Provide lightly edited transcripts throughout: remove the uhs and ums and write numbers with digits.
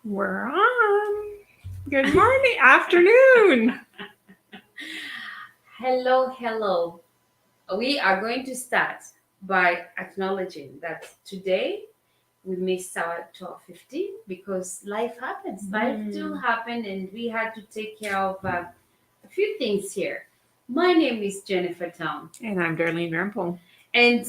We're on. Good morning, afternoon. Hello, hello. We are going to start by acknowledging that today we missed our 12:50 because life happens. Life do Mm. happen, and we had to take care of a few things here. My name is Jennifer Town, And I'm Darlene Rample. and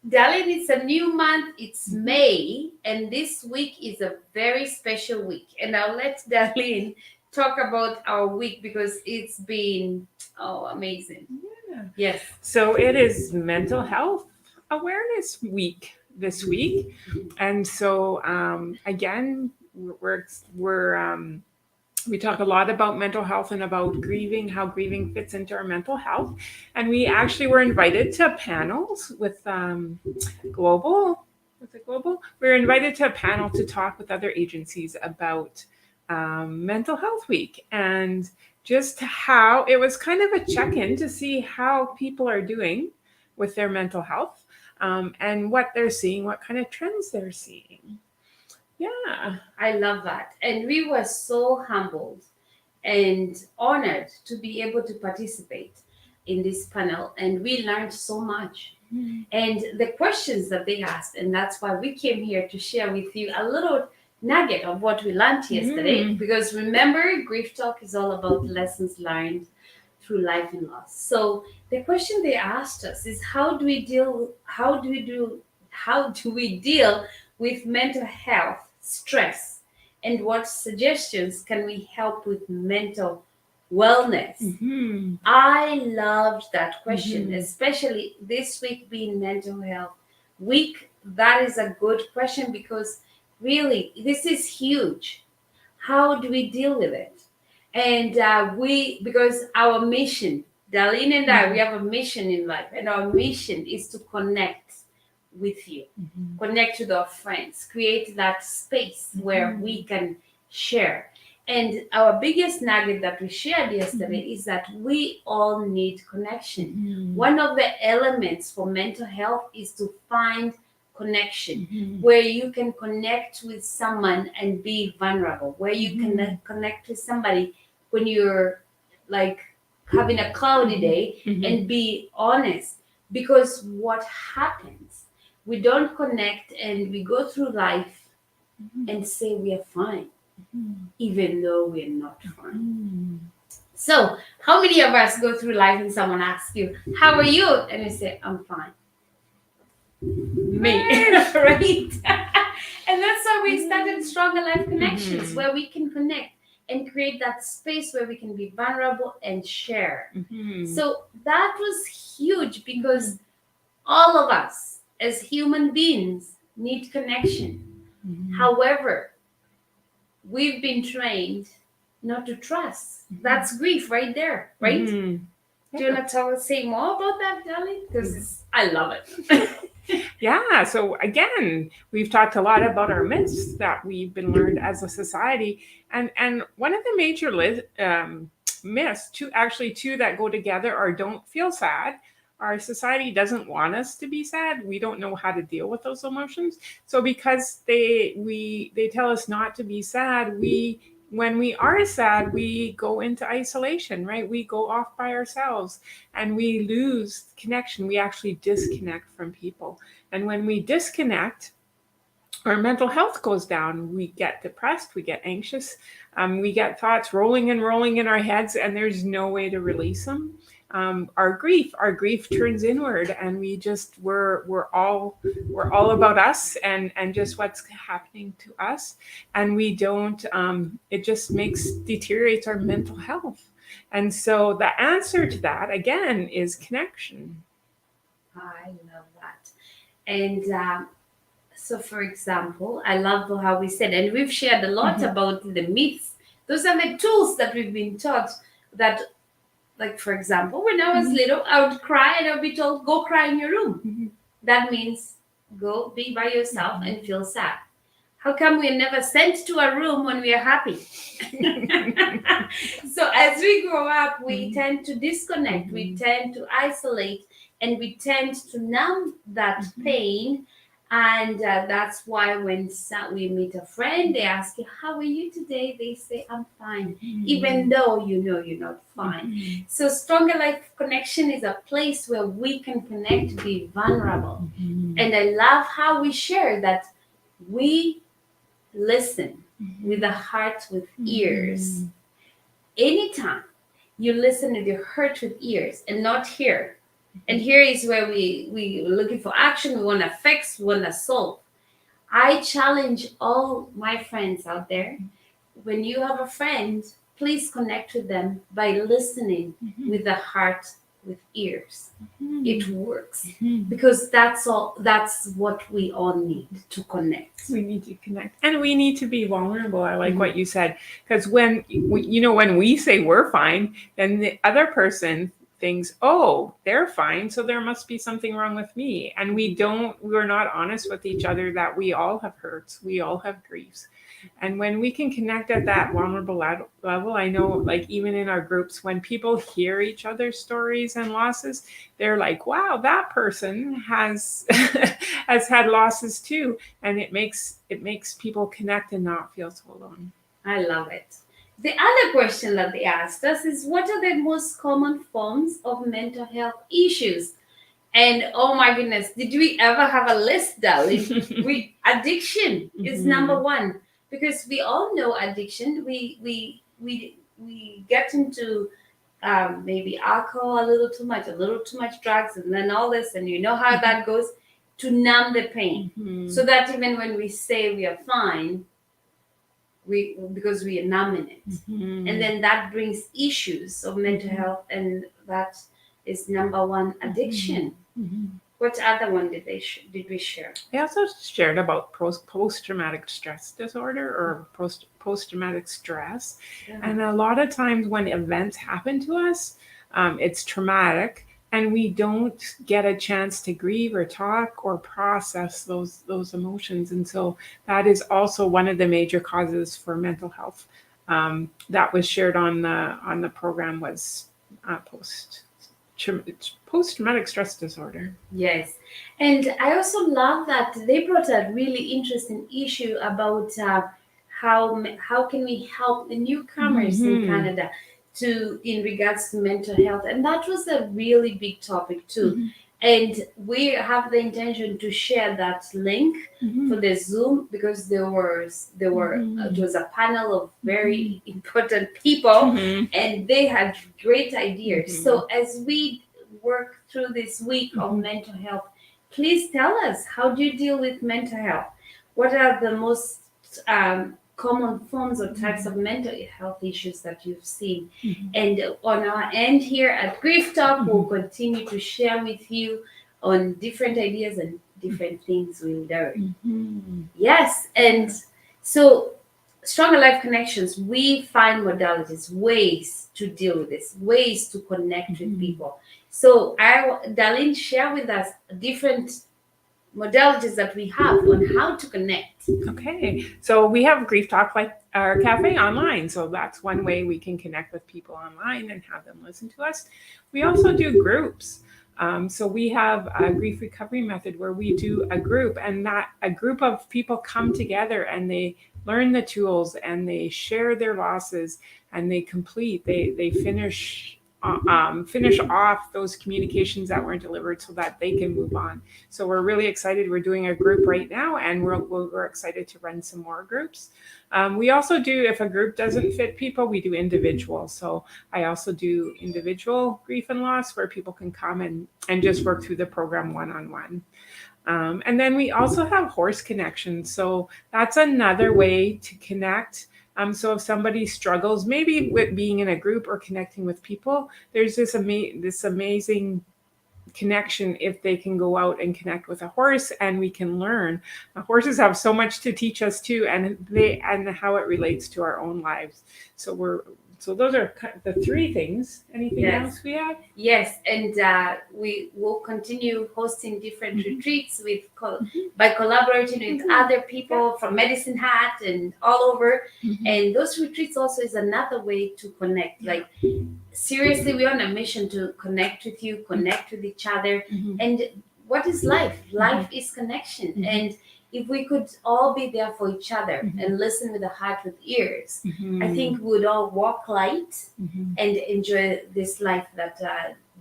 Darling, it's a new month. It's Mhm. May, and this week is a very special week. And I'll let Darlene talk about our week because it's been amazing. Yeah. Yes. So it is Mental Health Awareness Week this week, and so again, we're we talk a lot about mental health and about grieving, how grieving fits into our mental health, and we actually were invited to panels with Global. Was it Global? We were invited to a panel to talk with other agencies about Mental Health Week and just how it was kind of a check in to see how people are doing with their mental health and what they're seeing, what kind of trends they're seeing. Yeah. I love that. And we were so humbled and honored to be able to participate in this panel. And we learned so much. And the questions that they asked, and that's why we came here to share with you a little nugget of what we learned yesterday. Mm. Because remember, Grief Talk is all about lessons learned through life and loss. So the question they asked us is how do we deal with mental health stress, and what suggestions can we help with mental wellness? Mm-hmm. I loved that question, Mm-hmm. especially this week being mental health week. That is a good question because really, this is huge. How do we deal with it? And because our mission, Darlene and I, we Mm-hmm. have a mission in life, and our mission is to connect with you, Mm-hmm. connect with our friends, create that space where Mm-hmm. we can share. And our biggest nugget that we shared yesterday Mm-hmm. is that we all need connection. Mm-hmm. One of the elements for mental health is to find connection, Mm-hmm. where you can connect with someone and be vulnerable, where you can Mm-hmm. connect with somebody when you're like having a cloudy day Mm-hmm. and be honest. Because what happens, we don't connect and we go through life and say we are fine, even though we're not fine. Mm-hmm. So, how many of us go through life and someone asks you, "How are you?" and you say, "I'm fine." Me, Right. right? And that's why we started Stronger Life Connections, Mm-hmm. where we can connect and create that space where we can be vulnerable and share. Mm-hmm. So, that was huge Mm-hmm. because all of us as human beings need connection. Mm-hmm. However, we've been trained not to trust. That's grief right there, right? Mm-hmm. Do you Yeah. want to say more about that, darling? Because I love it. Yeah. So again, we've talked a lot about our myths that we've been learned as a society, and one of the major myths, two that go together, are don't feel sad. Our society doesn't want us to be sad. We don't know how to deal with those emotions. So because they tell us not to be sad, we when we are sad, we go into isolation, right? We go off by ourselves and we lose connection. We actually disconnect from people. And when we disconnect, our mental health goes down. We get depressed, we get anxious, we get thoughts rolling and rolling in our heads, and there's no way to release them. Our grief turns inward, and we're all about us and just what's happening to us, and we don't. It just makes deteriorates our mental health, and so the answer to that again is connection. I love that. And so, for example, I love how we said, and we've shared a lot Mhm. about the myths. Those are the tools that we've been taught that, like, for example, when I was Mhm. little, I would cry and I would be told, go cry in your room. Mhm. That means go be by yourself Mhm. and feel sad. How come we're never sent to a room when we are happy? So as we grow up, we Mhm. tend to disconnect, we Mhm. tend to isolate, and we tend to numb that Mhm. pain And that's why when we meet a friend, they ask you, "How are you today?" They say, "I'm fine," even though you know you're not fine. So, Stronger Life Connection is a place where we can connect to be vulnerable. And I love how we share that we listen with a heart, with ears. Anytime you listen with your heart, with ears, and not here. And here is where we looking for action. We want to fix. We want to solve. I challenge all my friends out there. When you have a friend, please connect with them by listening with the heart, with ears. It works because that's all. That's what we all need to connect. We need to connect, and we need to be vulnerable. I like what you said, because when when we say we're fine, then the other person thinks, oh, they're fine, so there must be something wrong with me, and we're not honest with each other that we all have hurts, we all have griefs. And when we can connect at that vulnerable level, I know, like, even in our groups, when people hear each other's stories and losses, they're like, wow, that person has has had losses too, and it makes people connect and not feel so alone. I love it. The other question that they asked us is, what are the most common forms of mental health issues? And oh my goodness, did we ever have a list, darling? Addiction is number one, because we all know addiction. We get into maybe alcohol a little too much drugs, and then all this, and you know how that goes, to numb the pain, so that even when we say we are fine, because we are numbing it, and then that brings issues of mental health, and that is number one, addiction. What other one did we share? I also shared about post-traumatic stress disorder, or post-traumatic stress. Yeah. And a lot of times when events happen to us, it's traumatic, and we don't get a chance to grieve or talk or process those emotions. And so that is also one of the major causes for mental health, that was shared on the program, was post-traumatic stress disorder. Yes, and I also love that they brought a really interesting issue about how can we help the newcomers in Canada to in regards to mental health, and that was a really big topic too. And we have the intention to share that link for the Zoom, because it was a panel of very important people, and they had great ideas. So as we work through this week of mental health, please tell us, how do you deal with mental health? What are the most common forms or types of mental health issues that you've seen? And on our end here at Grief Talk, we'll continue to share with you on different ideas and different things we learn. Yes, and so Stronger Life Connections, we find modalities, ways to deal with this, ways to connect with people. So, Darlene, share with us different modalities that we have on how to connect. Okay, so we have Grief Talk, like our Café online. So that's one way we can connect with people online and have them listen to us. We also do groups. So we have a grief recovery method where we do a group, and that a group of people come together and they learn the tools and they share their losses, and they finish off those communications that weren't delivered so that they can move on. So we're really excited. We're doing a group right now, and we're excited to run some more groups. We also do, if a group doesn't fit people, we do individual. So I also do individual grief and loss, where people can come and just work through the program one-on-one. And then we also have horse connections. So that's another way to connect. So if somebody struggles, maybe with being in a group or connecting with people, there's this amazing connection if they can go out and connect with a horse, and we can learn. Horses have so much to teach us too, and how it relates to our own lives. So those are the three things. Anything else we have? Yes, and we will continue hosting different retreats by collaborating with other people from Medicine Hat and all over. And those retreats also is another way to connect. Like, seriously, we're on a mission to connect with you, connect with each other, and what is life? Life is connection. Mhm. And if we could all be there for each other Mhm. and listen with a heart with ears, Mhm. I think we would all walk light Mhm. and enjoy this life, that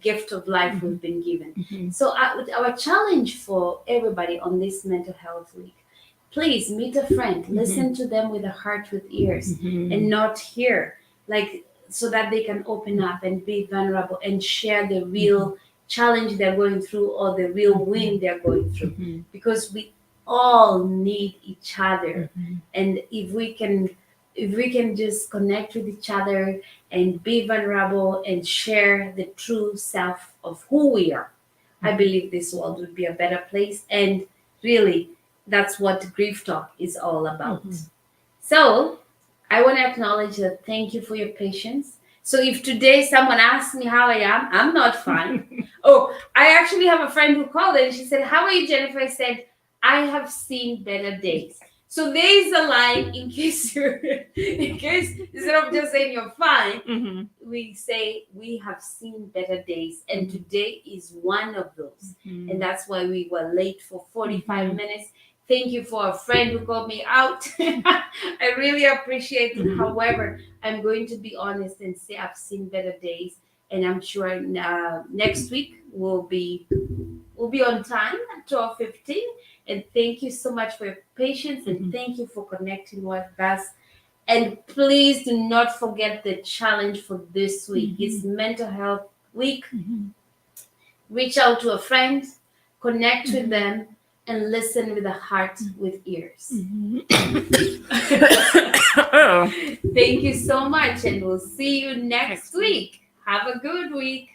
gift of life we've been given. Mhm. So, our challenge for everybody on this mental health week, please meet a friend, listen to them with a heart with ears, Mhm. and not hear, like, so that they can open up and be vulnerable and share the real challenge they're going through or the real win they're going through. Mhm. Because we all need each other. Mhm. And if we can just connect with each other and be vulnerable and share the true self of who we are, I believe this world would be a better place. And really, that's what Grief Talk is all about. Mhm. So I want to acknowledge that. Thank you for your patience. So if today someone asks me how I am, I'm not fine. Oh, I actually have a friend who called and she said, "How are you, Jennifer?" I said, "I have seen better days." So there is a line, in case you, in case, instead of just saying you're fine, Mhm. we say we have seen better days, and today is one of those. And that's why we were late for 45 minutes. Thank you for a friend who called me out. I really appreciate it. However, I'm going to be honest and say I've seen better days, and I'm sure next week we'll be on time at 12:15. And thank you so much for your patience, and thank you for connecting with us. And please do not forget the challenge for this week. It's Mental Health Week. Reach out to a friend, connect with them, and listen with a heart with ears. Oh. Thank you so much, and we'll see you next week. Have a good week.